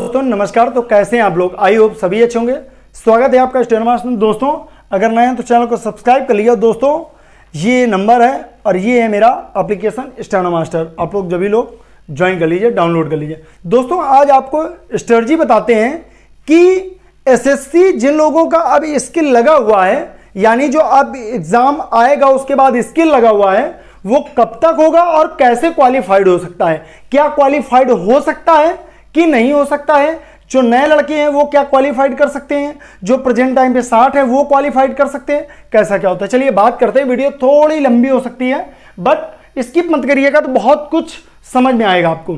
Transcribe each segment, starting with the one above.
दोस्तों नमस्कार। तो कैसे हैं आप लोग? आई होप सभी अच्छे होंगे। स्वागत है आपका स्टेनो मास्टर में। दोस्तों अगर नए हैं तो चैनल को सब्सक्राइब कर लीजिए। दोस्तों ये नंबर है और ये है मेरा एप्लीकेशन स्टेनो मास्टर। आप लोग सभी लोग ज्वाइन कर लीजिए, डाउनलोड कर लीजिए। दोस्तों आज आपको स्ट्रेटजी बताते हैं कि एसएससी जिन लोगों का अब स्किल लगा हुआ है, यानी जो अब एग्जाम आएगा उसके बाद स्किल लगा हुआ है, वो कब तक होगा और कैसे क्वालिफाइड हो सकता है। क्या क्वालिफाइड हो सकता है कि नहीं हो सकता है। जो नए लड़के हैं वो क्या क्वालिफाइड कर सकते हैं, जो प्रेजेंट टाइम पे 60 है वो क्वालिफाइड कर सकते हैं, कैसा क्या होता है। चलिए बात करते हैं। वीडियो थोड़ी लंबी हो सकती है बट स्किप मत करिएगा, तो बहुत कुछ समझ में आएगा आपको।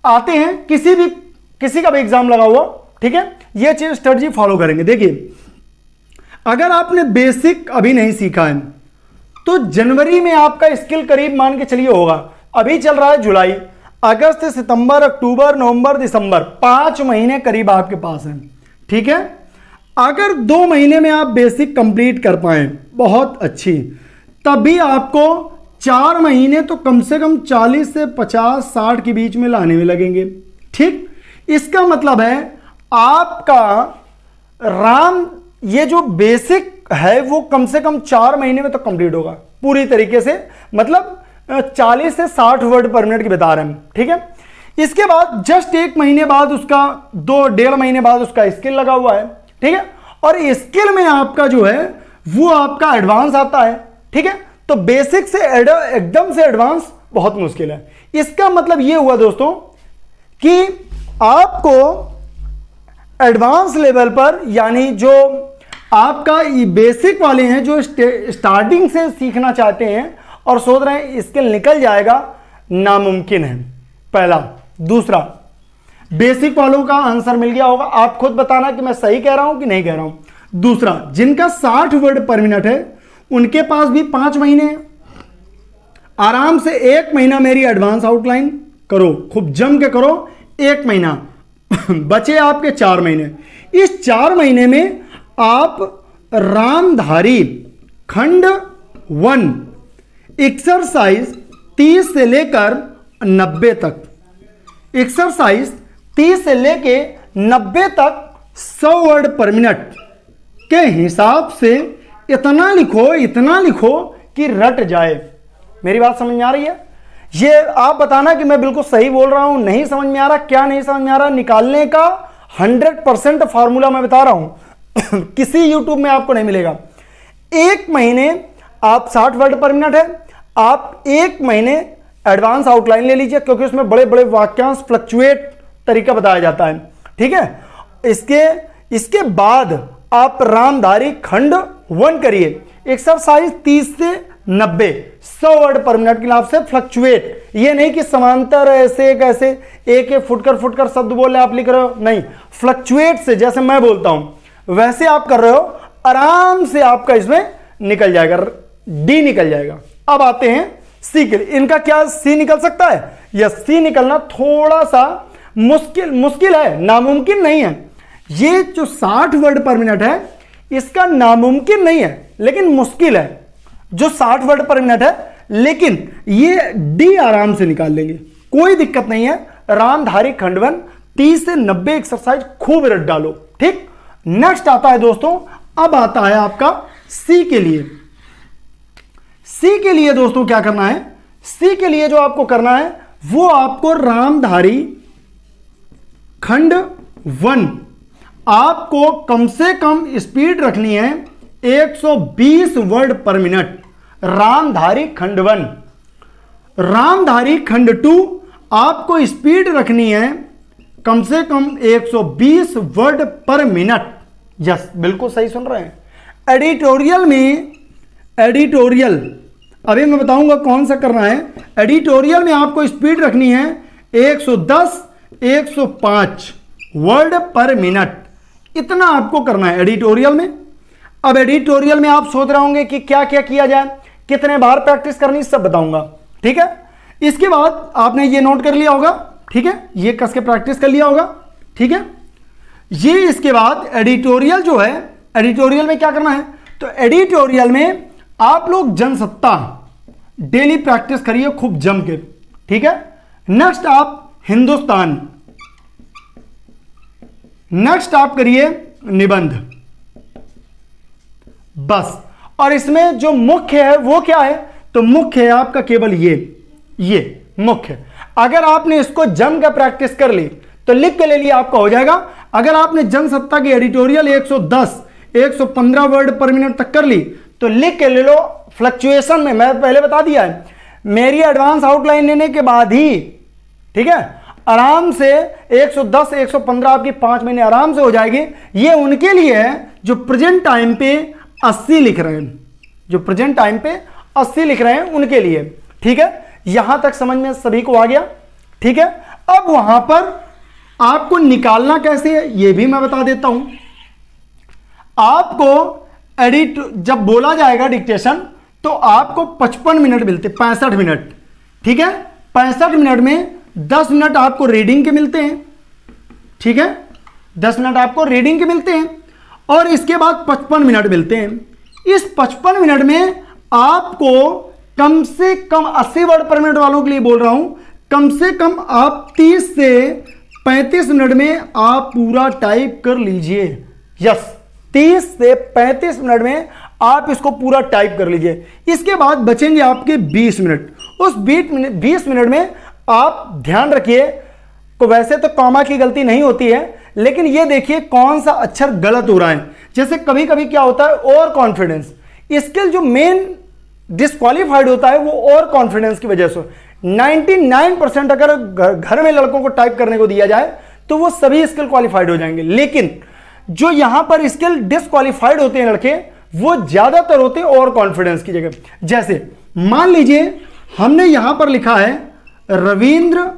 आते हैं किसी का भी एग्जाम लगा हुआ, ठीक है, ये चीज स्ट्रेटजी फॉलो करेंगे। देखिए अगर आपने बेसिक अभी नहीं सीखा है तो जनवरी में आपका स्किल करीब मान के चलिए होगा। अभी चल रहा है जुलाई, अगस्त, सितंबर, अक्टूबर, नवंबर, दिसंबर, 5 महीने करीब आपके पास हैं, ठीक है। अगर 2 महीने में आप बेसिक कंप्लीट कर पाए बहुत अच्छी, तभी आपको 4 महीने तो कम से कम 40 से 50, 60 के बीच में लाने में लगेंगे, ठीक। इसका मतलब है आपका ये जो बेसिक है वो कम से कम 4 महीने में तो कंप्लीट होगा पूरी तरीके से, मतलब 40 से 60 वर्ड पर मिनट की बता रहे हैं, ठीक है। इसके बाद जस्ट 1 महीने बाद उसका 2-1.5 महीने बाद उसका स्किल लगा हुआ है, ठीक है। और स्किल में आपका जो है वो आपका एडवांस आता है, ठीक है। तो बेसिक से एकदम से एडवांस बहुत मुश्किल है। इसका मतलब ये हुआ दोस्तों कि आपको एडवांस लेवल पर, यानी जो आपका बेसिक वाले हैं जो स्टार्टिंग से सीखना चाहते हैं और सोच रहे हैं स्किल निकल जाएगा, नामुमकिन है, पहला। दूसरा, बेसिक वालों का आंसर मिल गया होगा, आप खुद बताना कि मैं सही कह रहा हूं कि नहीं कह रहा हूं। दूसरा, जिनका 60 वर्ड पर मिनट है उनके पास भी 5 महीने हैं। आराम से 1 महीना मेरी एडवांस आउटलाइन करो, खूब जम के करो, 1 महीना बचे आपके 4 महीने। इस 4 महीने में आप रामधारी खंड 1 एक्सरसाइज 30 से लेकर 90 तक, एक्सरसाइज 30 से लेके 90 तक 100 वर्ड पर मिनट के हिसाब से इतना लिखो कि रट जाए। मेरी बात समझ में आ रही है? ये आप बताना कि मैं बिल्कुल सही बोल रहा हूं, नहीं समझ में आ रहा, क्या नहीं समझ में आ रहा। निकालने का 100% फार्मूला मैं बता रहा हूं किसी यूट्यूब में आपको नहीं मिलेगा। 1 महीने आप 60 वर्ड पर मिनट है, आप 1 महीने एडवांस आउटलाइन ले लीजिए, क्योंकि उसमें बड़े बड़े वाक्यांश फ्लक्चुएट तरीका बताया जाता है, ठीक है। इसके बाद आप रामधारी खंड 1 करिए, एक्सरसाइज 30 से 90, 100 वर्ड पर मिनट के हिसाब से फ्लक्चुएट। ये नहीं कि समांतर ऐसे कैसे एक फुटकर शब्द बोल रहे आप लिख रहे हो, नहीं, फ्लक्चुएट से जैसे मैं बोलता हूं वैसे आप कर रहे हो, आराम से आपका इसमें निकल जाएगा, डी निकल जाएगा। अब आते हैं सी के लिए। इनका क्या सी निकल सकता है? यह सी निकलना थोड़ा सा मुश्किल है, नामुमकिन नहीं है। ये जो 60 वर्ड पर मिनट है इसका नामुमकिन नहीं है लेकिन मुश्किल है, जो 60 वर्ड पर मिनट है, लेकिन ये डी आराम से निकाल लेंगे, कोई दिक्कत नहीं है। रामधारी खंड 1 30 से 90 एक्सरसाइज खूब रट डालो, ठीक। नेक्स्ट आता है दोस्तों, अब आता है आपका सी के लिए। सी के लिए दोस्तों क्या करना है? सी के लिए जो आपको करना है वो आपको रामधारी खंड 1 आपको कम से कम स्पीड रखनी है 120 वर्ड पर मिनट। रामधारी खंड 1। रामधारी खंड 2 आपको स्पीड रखनी है कम से कम 120 वर्ड पर मिनट। यस, बिल्कुल सही सुन रहे हैं। एडिटोरियल अभी मैं बताऊंगा कौन सा करना है। एडिटोरियल में आपको स्पीड रखनी है 110, 105 वर्ड पर मिनट, इतना आपको करना है एडिटोरियल में। अब एडिटोरियल में आप सोच रहे होंगे कि क्या क्या किया जाए, कितने बार प्रैक्टिस करनी, सब बताऊंगा, ठीक है। इसके बाद आपने ये नोट कर लिया होगा, ठीक है, ये कस के प्रैक्टिस कर लिया होगा, ठीक है। ये इसके बाद एडिटोरियल जो है, एडिटोरियल में क्या करना है? तो एडिटोरियल में आप लोग जनसत्ता डेली प्रैक्टिस करिए खूब जम के, ठीक है। नेक्स्ट आप हिंदुस्तान, नेक्स्ट आप करिए निबंध, बस। और इसमें जो मुख्य है वो क्या है, तो मुख्य है आपका केवल ये मुख्य। अगर आपने इसको जम कर प्रैक्टिस कर ली तो लिख के ले लिया, आपका हो जाएगा। अगर आपने जनसत्ता की एडिटोरियल 110 115 वर्ड पर मिनट तक कर ली तो लिख के ले लो। फ्लक्चुएशन में मैं पहले बता दिया है, मेरी एडवांस आउटलाइन लेने के बाद ही, ठीक है, आराम से 110 115 आपकी 5 महीने आराम से हो जाएगी। ये उनके लिए है जो प्रेजेंट टाइम पे 80 लिख रहे हैं, जो प्रेजेंट टाइम पे 80 लिख रहे हैं उनके लिए, ठीक है। यहां तक समझ में सभी को आ गया, ठीक है। अब वहां पर आपको निकालना कैसे है ये भी मैं बता देता हूं। आपको एडिट जब बोला जाएगा डिक्टेशन तो आपको 55 मिनट मिलते, 65 मिनट, ठीक है। 65 मिनट में 10 मिनट आपको रीडिंग के मिलते हैं, ठीक है, 10 मिनट आपको रीडिंग के मिलते हैं और इसके बाद 55 मिनट मिलते हैं। इस 55 मिनट में आपको कम से कम 80 वर्ड पर मिनट वालों के लिए बोल रहा हूं, कम से कम आप 30 से 35 मिनट में आप पूरा टाइप कर लीजिए। यस, 30 से 35 मिनट में आप इसको पूरा टाइप कर लीजिए। इसके बाद बचेंगे आपके 20 मिनट। उस 20 मिनट में आप ध्यान रखिए, तो वैसे तो कॉमा की गलती नहीं होती है, लेकिन ये देखिए कौन सा अक्षर गलत हो रहा है। जैसे कभी कभी क्या होता है, ओवर कॉन्फिडेंस, स्किल जो मेन डिस्क्वालीफाइड होता है वो ओवर कॉन्फिडेंस की वजह से। 99% अगर घर में लड़कों को टाइप करने को दिया जाए तो वो सभी स्किल क्वालिफाइड हो जाएंगे, लेकिन जो यहां पर स्किल डिस्क्वालीफाइड होते हैं लड़के, वो ज्यादातर होते हैं ओवर कॉन्फिडेंस की जगह। जैसे मान लीजिए हमने यहां पर लिखा है रविंद्रनाथ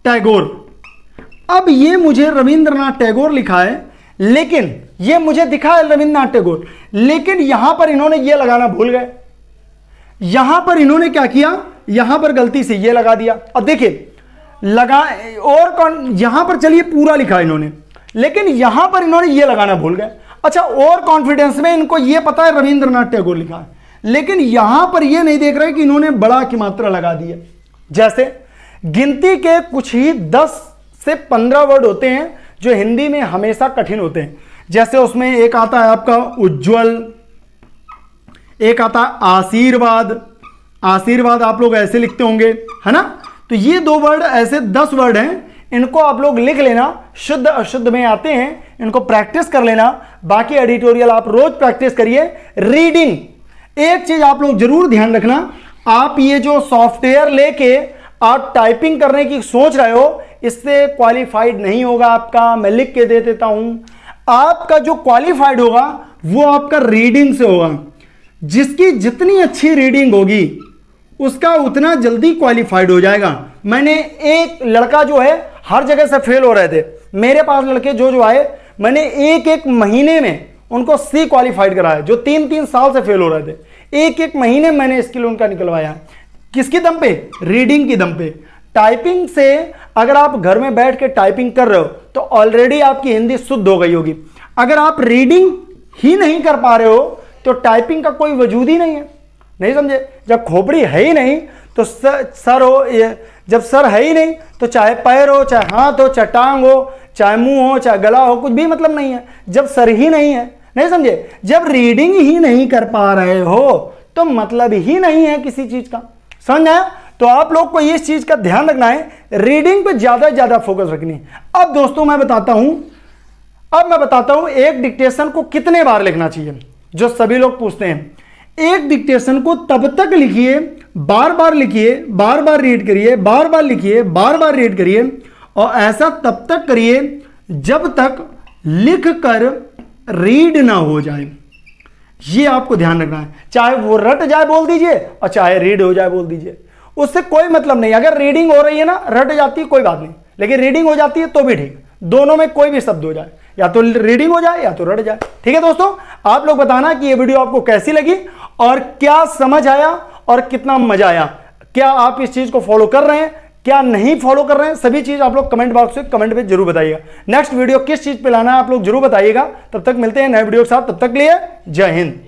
टैगोर। अब ये मुझे रविंद्रनाथ टैगोर लिखा है, लेकिन ये मुझे दिखा है रविंद्रनाथ टैगोर, लेकिन यहां पर इन्होंने ये लगाना भूल गए। यहां पर इन्होंने क्या किया, यहां पर गलती से ये लगा दिया। अब देखिए लगा, और यहां पर चलिए पूरा लिखा इन्होंने, लेकिन यहां पर इन्होंने ये लगाना भूल गए। अच्छा, ओवर कॉन्फिडेंस में इनको ये पता है रविंद्रनाथ टैगोर लिखा है, लेकिन यहां पर ये नहीं देख रहे कि इन्होंने बड़ा की मात्रा लगा दी है। जैसे गिनती के कुछ ही 10 से 15 वर्ड होते हैं जो हिंदी में हमेशा कठिन होते हैं। जैसे उसमें एक आता है आपका उज्जवल, एक आता है आशीर्वाद। आशीर्वाद आप लोग ऐसे लिखते होंगे, है ना। तो ये 2 वर्ड ऐसे 10 वर्ड हैं, इनको आप लोग लिख लेना। शुद्ध अशुद्ध में आते हैं, इनको प्रैक्टिस कर लेना। बाकी एडिटोरियल आप रोज प्रैक्टिस करिए। रीडिंग, एक चीज आप लोग जरूर ध्यान रखना, आप ये जो सॉफ्टवेयर लेके आप टाइपिंग करने की सोच रहे हो, इससे क्वालिफाइड नहीं होगा आपका। मैं लिख के दे देता हूं, आपका जो क्वालिफाइड होगा वो आपका रीडिंग से होगा। जिसकी जितनी अच्छी रीडिंग होगी उसका उतना जल्दी क्वालिफाइड हो जाएगा। मैंने एक लड़का जो है हर जगह से फेल हो रहे थे, मेरे पास लड़के जो आए, मैंने एक महीने में उनको सी क्वालिफाइड कराया। जो 3 साल से फेल हो रहे थे, एक महीने मैंने स्किल उनका निकलवाया। किसके दम पे, रीडिंग की दम पे। टाइपिंग से अगर आप घर में बैठ के टाइपिंग कर रहे हो तो ऑलरेडी आपकी हिंदी शुद्ध हो गई होगी। अगर आप रीडिंग ही नहीं कर पा रहे हो तो टाइपिंग का कोई वजूद ही नहीं है। नहीं समझे, जब खोपड़ी है ही नहीं तो सर हो, जब सर है ही नहीं तो चाहे पैर हो, चाहे हाथ हो, चाहे टांग हो, चाहे मुंह हो, चाहे गला हो, कुछ भी मतलब नहीं है जब सर ही नहीं है। नहीं समझे, जब रीडिंग ही नहीं कर पा रहे हो तो मतलब ही नहीं है किसी चीज का। समझ आया। तो आप लोग को इस चीज का ध्यान रखना है, रीडिंग पे ज्यादा फोकस रखनी है। अब दोस्तों मैं बताता हूं एक डिक्टेशन को कितने बार लिखना चाहिए, जो सभी लोग पूछते हैं। एक डिक्टेशन को तब तक लिखिए, बार बार लिखिए, बार बार रीड करिए, बार बार लिखिए, बार बार रीड करिए, और ऐसा तब तक करिए जब तक लिख कर रीड ना हो जाए। ये आपको ध्यान रखना है। चाहे वो रट जाए बोल दीजिए और चाहे रीड हो जाए बोल दीजिए, उससे कोई मतलब नहीं। अगर रीडिंग हो रही है ना, रट जाती है कोई बात नहीं, लेकिन रीडिंग हो जाती है तो भी ठीक। दोनों में कोई भी शब्द हो जाए, या तो रीडिंग हो जाए या तो रट जाए। ठीक है दोस्तों, आप लोग बताना कि ये वीडियो आपको कैसी लगी और क्या समझ आया और कितना मजा आया। क्या आप इस चीज को फॉलो कर रहे हैं, क्या नहीं फॉलो कर रहे हैं, सभी चीज आप लोग कमेंट बॉक्स में कमेंट में जरूर बताइएगा। नेक्स्ट वीडियो किस चीज पे लाना है आप लोग जरूर बताइएगा। तब तक मिलते हैं नए वीडियो के साथ, तब तक के लिए जय हिंद।